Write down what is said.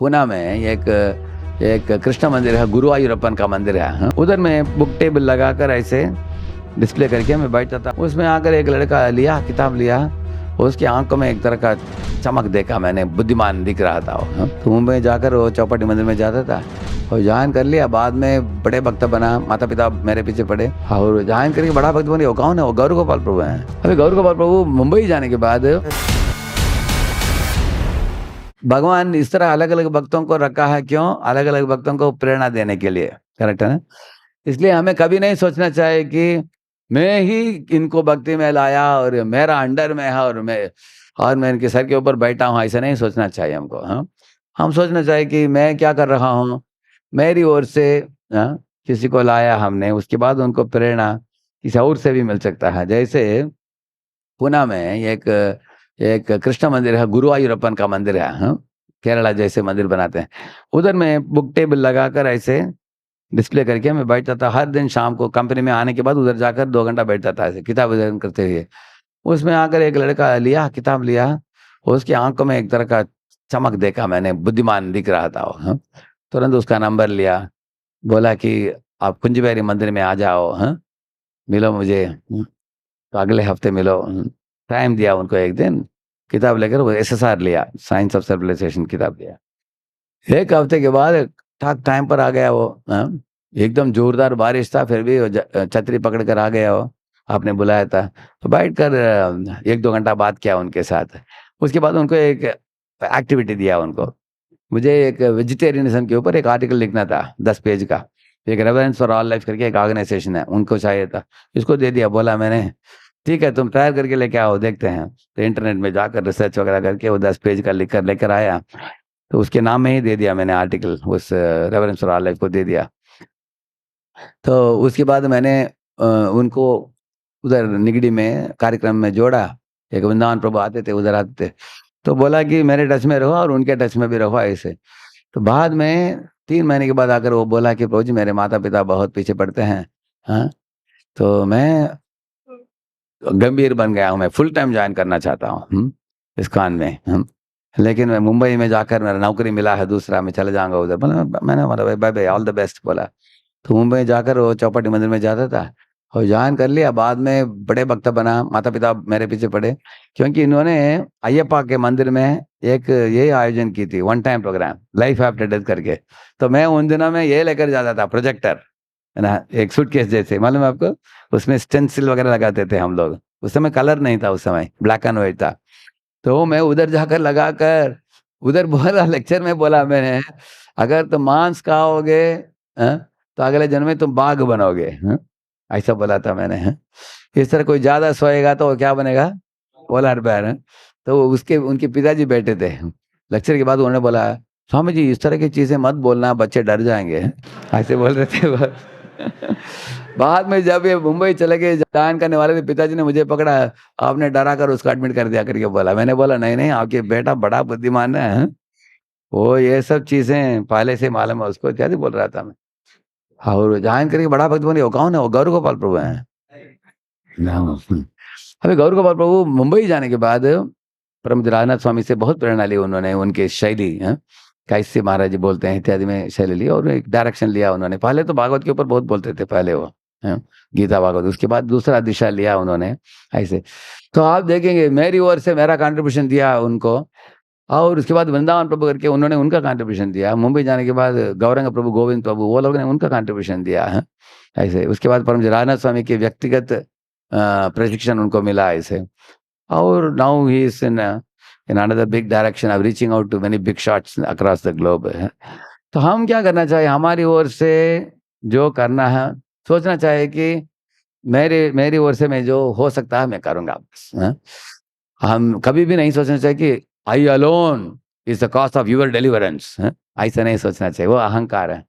पूना में एक एक कृष्ण मंदिर है, गुरुवायूरप्पन का मंदिर है। उधर में बुक टेबल लगाकर ऐसे डिस्प्ले करके मैं बैठता था। उसमें आकर एक लड़का लिया, किताब लिया, उसकी आंखों में एक तरह का चमक देखा मैंने, बुद्धिमान दिख रहा था वो। तो मुंबई जाकर वो चौपाटी मंदिर में जाता था और ज्वाइन कर लिया। बाद में बड़े भक्त बना, माता पिता मेरे पीछे पड़े और ज्वाइन करके बड़ा भक्त बने। वो कौन है? वो गौर गोपाल प्रभु हैं। अभी गौर गोपाल प्रभु मुंबई जाने के बाद भगवान इस तरह अलग अलग भक्तों को रखा है। क्यों? अलग अलग भक्तों को प्रेरणा देने के लिए। करेक्ट है ना? इसलिए हमें कभी नहीं सोचना चाहिए कि मैं ही इनको भक्ति में लाया और मेरा अंडर में है और मैं इनके सर के ऊपर बैठा हूँ। ऐसा नहीं सोचना चाहिए हमको। हाँ, हम सोचना चाहिए कि मैं क्या कर रहा हूँ, मेरी ओर से हाँ, किसी को लाया हमने, उसके बाद उनको प्रेरणा किसी और से भी मिल सकता है। जैसे पूना में एक एक कृष्ण मंदिर है, गुरुवायूरप्पन का मंदिर है। हाँ, केरला जैसे मंदिर बनाते हैं। उधर में बुक टेबल लगाकर ऐसे डिस्प्ले करके मैं बैठता था। हर दिन शाम को कंपनी में आने के बाद उधर जाकर 2 घंटा बैठता था ऐसे किताब अध्ययन करते हुए। उसमें आकर एक लड़का लिया, किताब लिया, उसकी आंखों में एक तरह का चमक देखा मैंने, बुद्धिमान दिख रहा था वो। हाँ, तुरंत उसका नंबर लिया, बोला कि आप कुंजबिहारी मंदिर में आ जाओ, हाँ, मिलो मुझे। तो अगले हफ्ते मिलो। टाइम दिया उनको एक दिन, किताब लेकर वो एसएसआर लिया, साइंस ऑफ सिविलाइजेशन किताब लिया। 1 हफ्ते के बाद ठीक टाइम पर आ गया वो। हाँ, एकदम जोरदार बारिश था, फिर भी वो छतरी पकड़ कर आ गया वो। आपने बुलाया था तो बैठकर 1-2 घंटा बात किया उनके साथ। उसके बाद उनको एक एक्टिविटी दिया उनको। मुझे एक वेजिटेरियनिज्म के ऊपर एक आर्टिकल लिखना था 10 पेज का। एक रेवरेंस फॉर ऑल लाइफ करके एक ऑर्गेनाइजेशन है, उनको चाहिए था। इसको दे दिया, बोला मैंने ठीक है तुम ट्रायल करके लेके आओ, देखते हैं। तो इंटरनेट में जाकर रिसर्च वगैरह करके वो 10 पेज का लिख कर लेकर आया। तो उसके नाम में ही दे दिया मैंने आर्टिकल, उस रेवरेंस फॉर ऑल लाइफ को दे दिया। तो उसके बाद मैंने उनको उधर निगड़ी में कार्यक्रम में जोड़ा। एक वृंदावन प्रभु आते थे, उधर आते थे। तो बोला कि मेरे टच में रहो और उनके टच में भी रहो ऐसे। तो बाद में 3 महीने के बाद आकर वो बोला कि प्रभु जी मेरे माता-पिता बहुत पीछे पड़ते हैं। हाँ, तो मैं गंभीर बन गया हूँ, मैं फुल टाइम जॉइन करना चाहता हूँ इस्कॉन में। लेकिन मैं मुंबई में जाकर मेरा नौकरी मिला है दूसरा, मैं चले जाऊँगा उधर। बोला मैंने बोला bye bye, all the best बोला। तो मुंबई जाकर वो चौपाटी मंदिर में जाता था और जॉइन कर लिया। बाद में बड़े भक्त बना, माता-पिता मेरे पीछे पड़े क्योंकि इन्होंने अय्यप्पा के मंदिर में एक ये आयोजन की थी, one time program life after death करके। तो मैं उन दिनों में ये लेकर जाता था प्रोजेक्टर, है ना, एक सूटकेस जैसे, मालूम है आपको? उसमें स्टेंसिल वगैरह लगाते थे हम लोग। उस समय कलर नहीं था, उस समय ब्लैक एंड व्हाइट था। तो मैं उधर जाकर लगाकर उधर बोला, लेक्चर में बोला मैंने, अगर तुम मांस खाओगे तो अगले जन्म में तुम बाघ बनोगे। ऐसा बोला था मैंने। इस तरह कोई ज्यादा सोएगा तो वो क्या बनेगा? Polar bear. तो उसके उनके पिताजी बैठे थे। लेक्चर के बाद उन्होंने बोला, स्वामी जी इस तरह की चीजें मत बोलना, बच्चे डर जाएंगे। ऐसे बोल रहे थे वो। बाद में जब ये मुंबई चले गए जान करने वाले थे, पिताजी ने मुझे पकड़ा, आपने डरा कर उसको एडमिट कर दिया करके बोला। मैंने बोला नहीं नहीं, आपके बेटा बड़ा बुद्धिमान है। वो ये सब चीजें पहले से मालूम है उसको, इत्यादि बोल रहा था मैं। और जान करके बड़ा भक्त बने। वो कौन है? वो गौर गोपाल प्रभु हैं। अभी गौर गोपाल प्रभु मुंबई जाने के बाद परम राजनाथ स्वामी से बहुत प्रेरणा ली उन्होंने, उनके शैली कैसे महाराज जी बोलते हैं इत्यादि में शैली ली और एक डायरेक्शन लिया उन्होंने। पहले तो भागवत के ऊपर बहुत बोलते थे पहले वो, गीता भागवत, उसके बाद दूसरा दिशा लिया उन्होंने ऐसे। तो आप देखेंगे मेरी ओर से मेरा कंट्रीब्यूशन दिया उनको और उसके बाद वृंदावन प्रभु करके उन्होंने उनका कंट्रीब्यूशन दिया। मुंबई जाने के बाद गौरंग प्रभु, गोविंद प्रभु, वो लोग ने उनका कंट्रीब्यूशन दिया है ऐसे। उसके बाद परम राजनाथ स्वामी के व्यक्तिगत प्रशिक्षण उनको मिला ऐसे। और now he is in another big direction of reaching out to many big shots across the globe. तो हम क्या करना चाहिए? हमारी ओर से जो करना है, सोचना चाहिए कि मेरी ओर से मैं जो हो सकता है मैं करूँगा बस। हम कभी भी नहीं सोचना चाहिए कि आई alone is the cause of your deliverance. ऐसा नहीं सोचना चाहिए, वो अहंकार है।